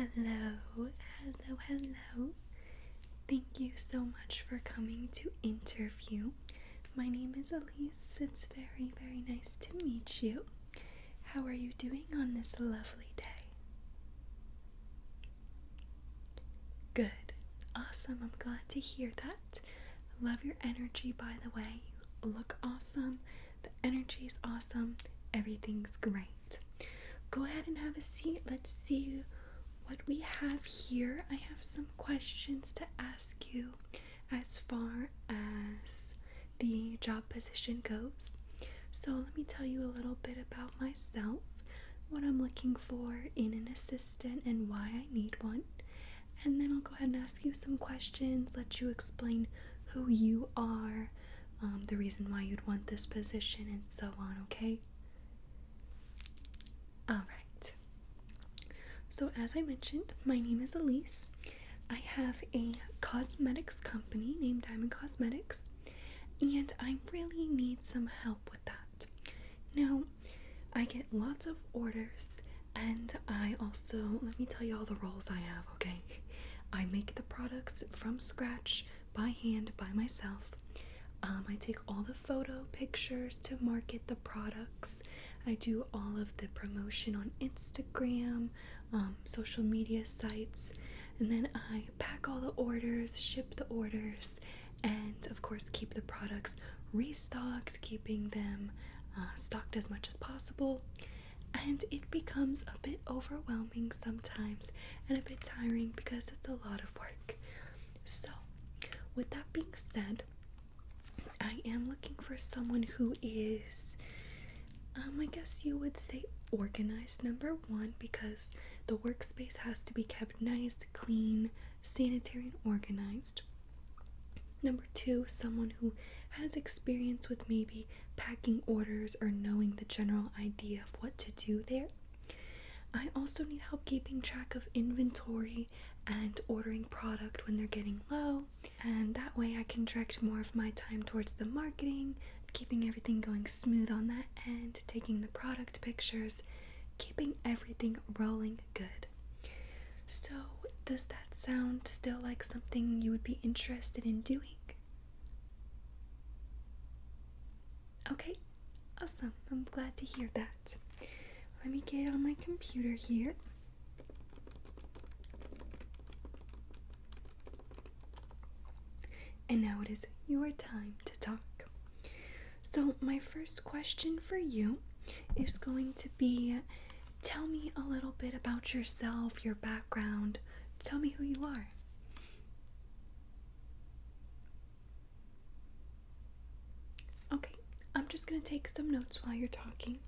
Hello. Thank you so much for coming to interview. My name is Aleece. It's very, very nice to meet you. How are you doing on this lovely day? Good. Awesome. I'm glad to hear that. Love your energy, by the way. You look awesome. The energy is awesome. Everything's great. Go ahead and have a seat. Let's see what we have here. I have some questions to ask you as far as the job position goes. So let me tell you a little bit about myself, what I'm looking for in an assistant and why I need one. And then I'll go ahead and ask you some questions, let you explain who you are, the reason why you'd want this position, and so on, okay? Alright. So as I mentioned, my name is Aleece. I have a cosmetics company named Diamond Cosmetics, and I really need some help with that. Now, I get lots of orders, and I also, let me tell you all the roles I have, okay? I make the products from scratch, by hand, by myself. I take all the photo pictures to market the products. I do all of the promotion on Instagram, social media sites, and then I pack all the orders, ship the orders, and of course keep the products restocked, keeping them stocked as much as possible. And it becomes a bit overwhelming sometimes and a bit tiring because it's a lot of work. So, with that being said, I am looking for someone who is, I guess you would say organized, number one, because the workspace has to be kept nice, clean, sanitary, and organized. Number two, someone who has experience with maybe packing orders or knowing the general idea of what to do there. I also need help keeping track of inventory and ordering product when they're getting low, and that way I can direct more of my time towards the marketing, keeping everything going smooth on that end, taking the product pictures, keeping everything rolling good. So, does that sound still like something you would be interested in doing? Okay, awesome. I'm glad to hear that. Let me get on my computer here. And now it is your time to talk. So my first question for you is going to be, tell me a little bit about yourself, your background. Tell me who you are. Okay, I'm just going to take some notes while you're talking.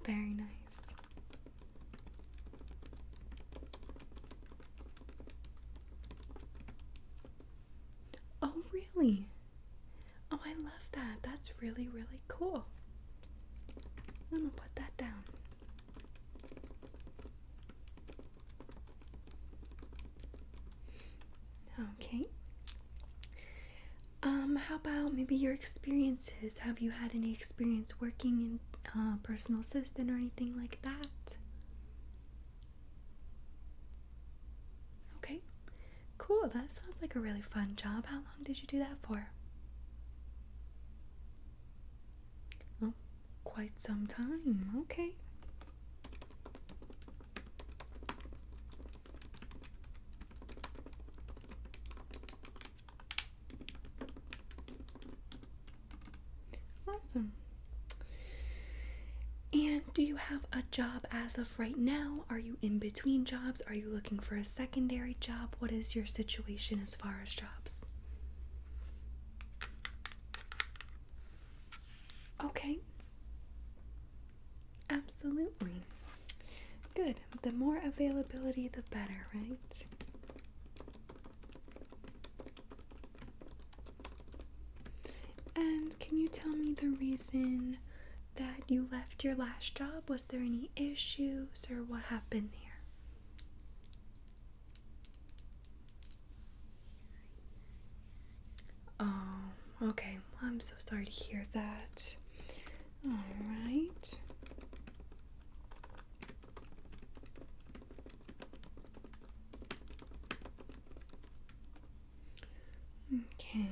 Very nice. Oh, really? Oh, I love that. That's really, really cool. I'm gonna put that down. Okay. How about maybe your experiences? Have you had any experience working in personal assistant or anything like that? Okay, cool. That sounds like a really fun job. How long did you do that for? Oh, quite some time. Okay. Awesome. And do you have a job as of right now? Are you in between jobs? Are you looking for a secondary job? What is your situation as far as jobs? Okay. Absolutely. Good. The more availability, the better, right? And can you tell me the reason that you left your last job? Was there any issues or what happened there? Oh, okay. I'm so sorry to hear that. Alright. Okay.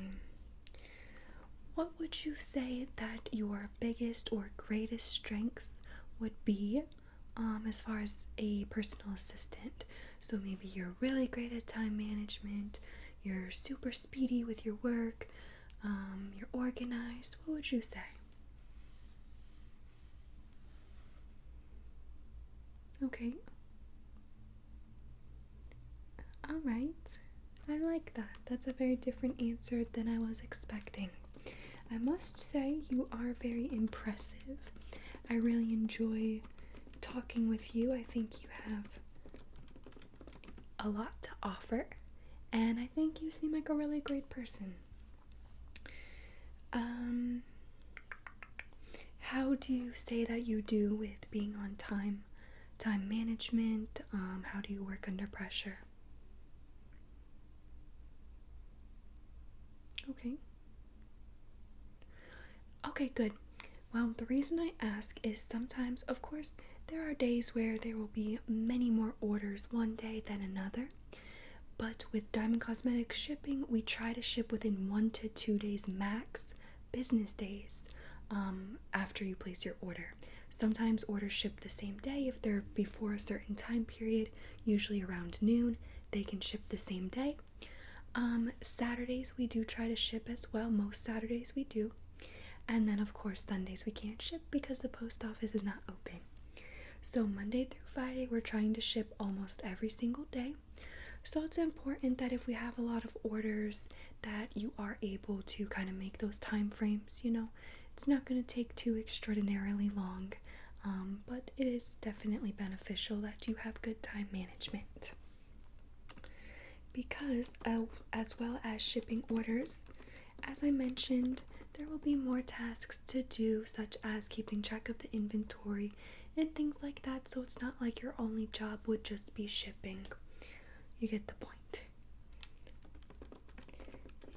What would you say that your biggest or greatest strengths would be as far as a personal assistant? So maybe you're really great at time management, you're super speedy with your work, you're organized. What would you say? Okay. All right. I like that. That's a very different answer than I was expecting. I must say, you are very impressive. I really enjoy talking with you. I think you have a lot to offer, and I think you seem like a really great person. How do you say that you do with being on time management? How do you work under pressure? Okay. Okay, good. Well, the reason I ask is sometimes, of course, there are days where there will be many more orders one day than another. But with Diamond Cosmetics shipping, we try to ship within 1 to 2 days max, business days, after you place your order. Sometimes orders ship the same day if they're before a certain time period, usually around noon. They can ship the same day. Saturdays we do try to ship as well. Most Saturdays we do. And then, of course, Sundays we can't ship because the post office is not open. So Monday through Friday, we're trying to ship almost every single day. So it's important that if we have a lot of orders, that you are able to kind of make those time frames. It's not going to take too extraordinarily long, but it is definitely beneficial that you have good time management. Because as well as shipping orders, as I mentioned, there will be more tasks to do, such as keeping track of the inventory and things like that, so it's not like your only job would just be shipping. You get the point.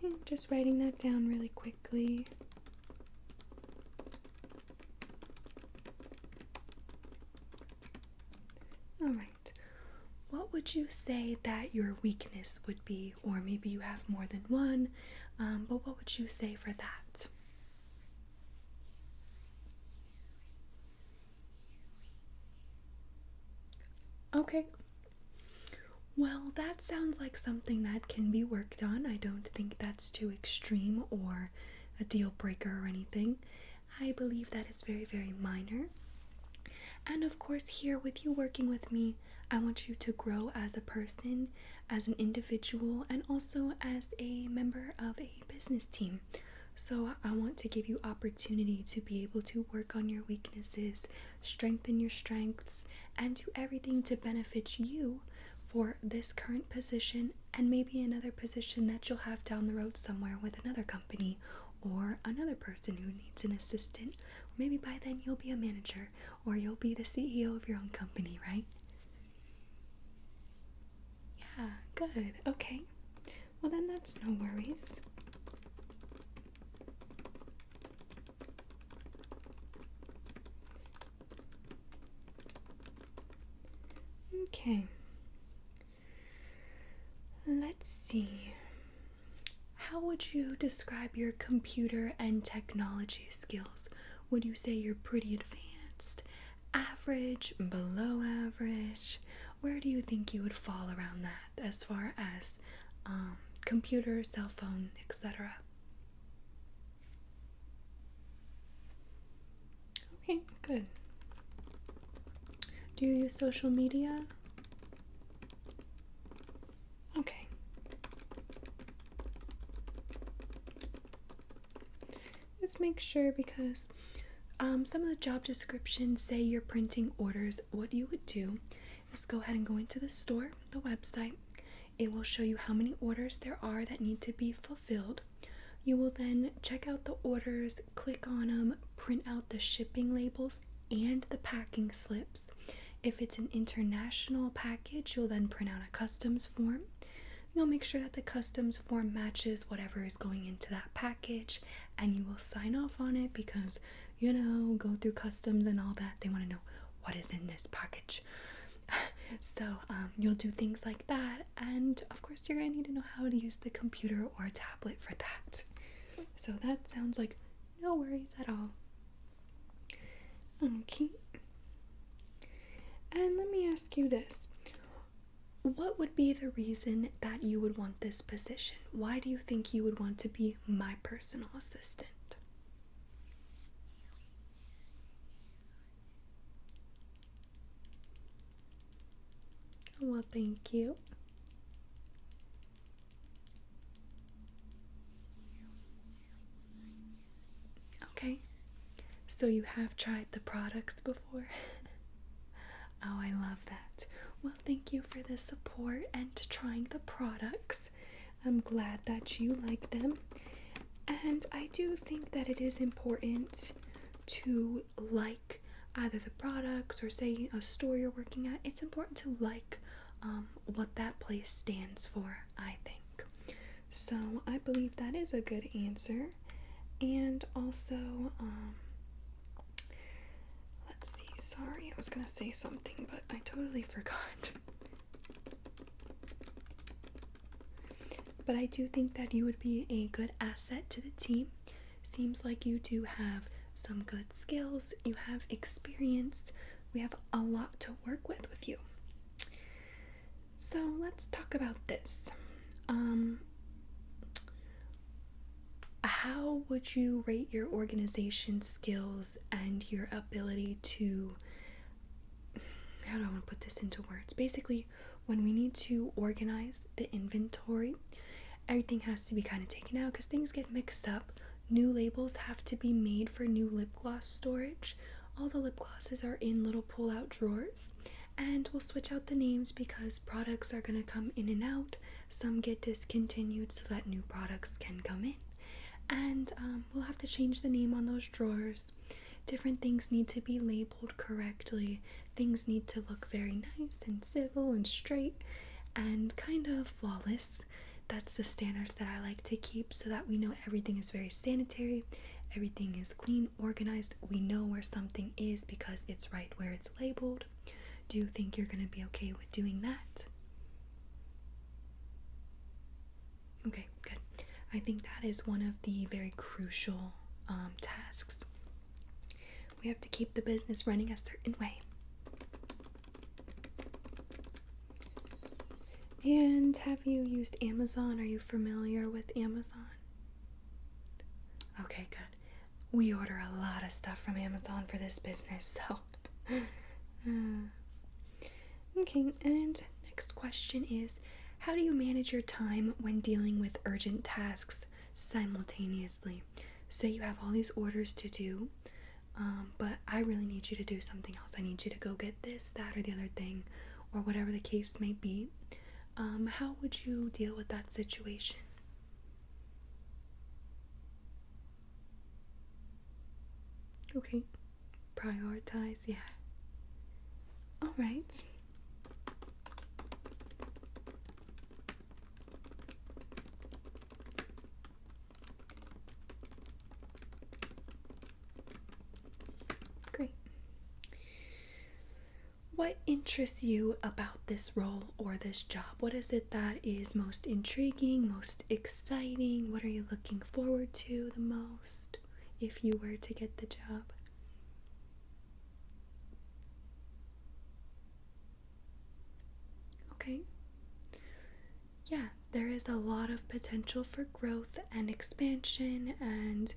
And just writing that down really quickly. Alright. What would you say that your weakness would be? Or maybe you have more than one, but what would you say for that? Okay. Well, that sounds like something that can be worked on. I don't think that's too extreme or a deal breaker or anything. I believe that is very, very minor. And of course, here with you working with me, I want you to grow as a person, as an individual, and also as a member of a business team. So I want to give you opportunity to be able to work on your weaknesses, strengthen your strengths, and do everything to benefit you for this current position and maybe another position that you'll have down the road somewhere with another company or another person who needs an assistant. Maybe by then you'll be a manager or you'll be the CEO of your own company, right? Yeah, good. Okay. Well, then that's no worries. Okay. Let's see. How would you describe your computer and technology skills? Would you say you're pretty advanced, average, below average? Where do you think you would fall around that as far as computer, cell phone, etc.? Okay, good. Do you use social media? Okay. Just make sure because some of the job descriptions say you're printing orders. What you would do is go ahead and go into the store, the website. It will show you how many orders there are that need to be fulfilled. You will then check out the orders, click on them, print out the shipping labels and the packing slips. If it's an international package, you'll then print out a customs form. You'll make sure that the customs form matches whatever is going into that package, and you will sign off on it because, go through customs and all that. They want to know what is in this package. So you'll do things like that, and of course you're gonna need to know how to use the computer or tablet for that. So that sounds like no worries at all. Okay. And let me ask you this. What would be the reason that you would want this position? Why do you think you would want to be my personal assistant? Well, thank you. Okay. So you have tried the products before? Oh, I love that. Well, thank you for the support and trying the products. I'm glad that you like them. And I do think that it is important to like either the products or say a store you're working at. It's important to like what that place stands for, I think. So I believe that is a good answer. And also, let's see, sorry, I was gonna say something, but I totally forgot. But I do think that you would be a good asset to the team. Seems like you do have some good skills, you have experience, we have a lot to work with you. So let's talk about this. How would you rate your organization skills and your ability to, how do I want to put this into words? Basically, when we need to organize the inventory, everything has to be kind of taken out because things get mixed up. New labels have to be made for new lip gloss storage. All the lip glosses are in little pull-out drawers, and we'll switch out the names because products are going to come in and out. Some get discontinued so that new products can come in. And we'll have to change the name on those drawers. Different things need to be labeled correctly. Things need to look very nice and civil and straight and kind of flawless. That's the standards that I like to keep so that we know everything is very sanitary, everything is clean, organized. We know where something is because it's right where it's labeled. Do you think you're going to be okay with doing that? Okay, good. I think that is one of the very crucial tasks. We have to keep the business running a certain way. And have you used Amazon? Are you familiar with Amazon? Okay, good. We order a lot of stuff from Amazon for this business, so. Okay, and next question is, how do you manage your time when dealing with urgent tasks simultaneously? Say you have all these orders to do, but I really need you to do something else. I need you to go get this, that, or the other thing, or whatever the case may be. How would you deal with that situation? Okay, prioritize, yeah. All right. Great. What interests you about this role or this job? What is it that is most intriguing, most exciting? What are you looking forward to the most if you were to get the job? Okay. Yeah, there is a lot of potential for growth and expansion and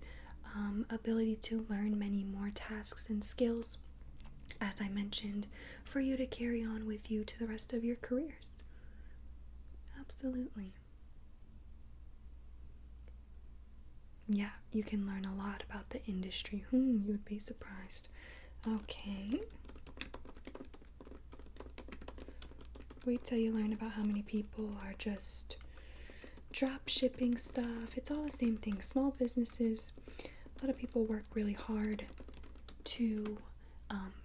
ability to learn many more tasks and skills, as I mentioned, for you to carry on with you to the rest of your careers. Absolutely. Yeah, you can learn a lot about the industry. You would be surprised. Okay. Wait till you learn about how many people are just drop shipping stuff. It's all the same thing. Small businesses, a lot of people work really hard to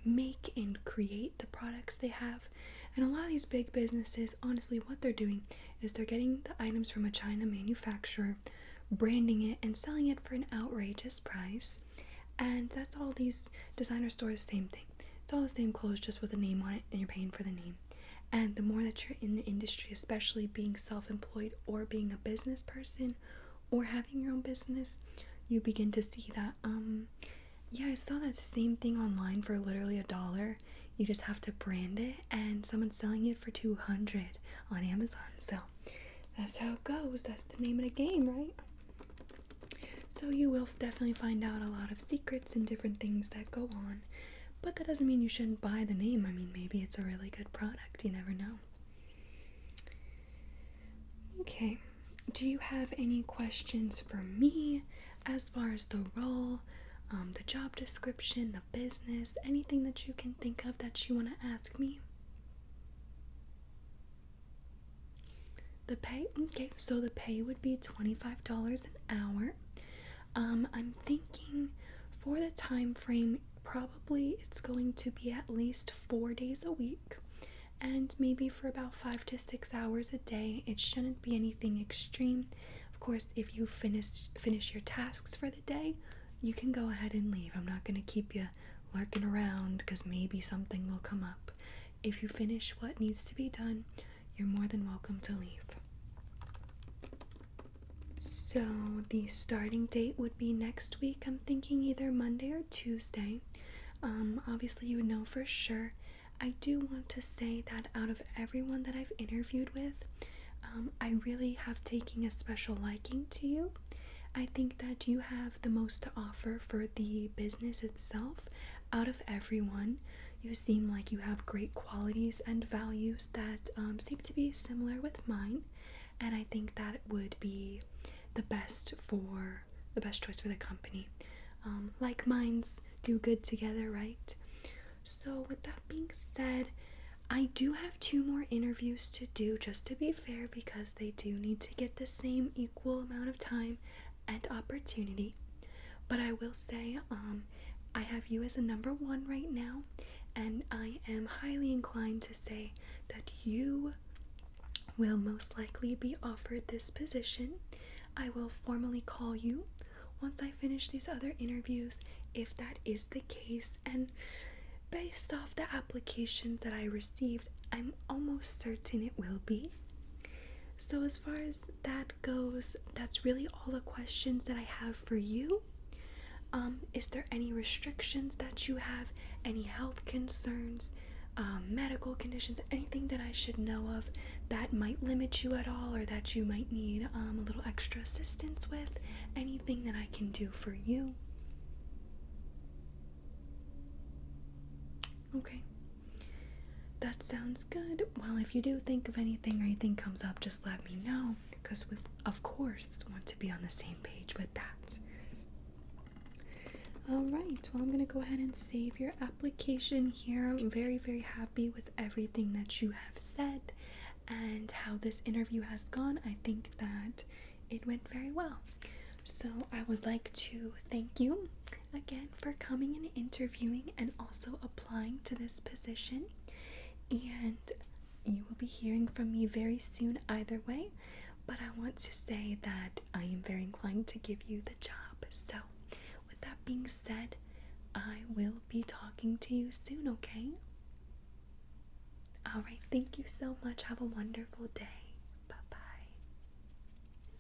make and create the products they have. And a lot of these big businesses, honestly, what they're doing is they're getting the items from a China manufacturer, branding it, and selling it for an outrageous price. And that's all these designer stores, same thing. It's all the same clothes, just with a name on it, and you're paying for the name. And the more that you're in the industry, especially being self-employed or being a business person or having your own business, you begin to see that yeah, I saw that same thing online for literally $1. You just have to brand it, and someone's selling it for $200 on Amazon. So that's how it goes. That's the name of the game, right? So you will definitely find out a lot of secrets and different things that go on. But that doesn't mean you shouldn't buy the name. I mean, maybe it's a really good product. You never know. Okay. Do you have any questions for me as far as the role, the job description, the business, anything that you can think of that you want to ask me? The pay? Okay, so the pay would be $25 an hour. I'm thinking for the time frame, probably it's going to be at least 4 days a week, and maybe for about 5 to 6 hours a day. It shouldn't be anything extreme. Of course, if you finish your tasks for the day, you can go ahead and leave. I'm not going to keep you lurking around because maybe something will come up. If you finish what needs to be done, you're more than welcome to leave. So the starting date would be next week. I'm thinking either Monday or Tuesday. Obviously you would know for sure. I do want to say that out of everyone that I've interviewed with, I really have taken a special liking to you. I think that you have the most to offer for the business itself. Out of everyone, you seem like you have great qualities and values that seem to be similar with mine, and I think that would be the best choice for the company. Like minds do good together, right? So with that being said, I do have 2 more interviews to do, just to be fair, because they do need to get the same equal amount of time and opportunity. But I will say, I have you as a number 1 right now, and I am highly inclined to say that you will most likely be offered this position. I will formally call you once I finish these other interviews, if that is the case, and based off the applications that I received, I'm almost certain it will be. So as far as that goes, that's really all the questions that I have for you. Is there any restrictions that you have, any health concerns, medical conditions, anything that I should know of that might limit you at all, or that you might need a little extra assistance with? Anything that I can do for you? Okay, that sounds good. Well, if you do think of anything or anything comes up, just let me know, because we of course want to be on the same page with that. Alright, well, I'm going to go ahead and save your application here. I'm very, very happy with everything that you have said and how this interview has gone. I think that it went very well. So I would like to thank you again for coming and interviewing and also applying to this position. And you will be hearing from me very soon either way. But I want to say that I am very inclined to give you the job. So with that being said, I will be talking to you soon, okay? Alright, thank you so much. Have a wonderful day.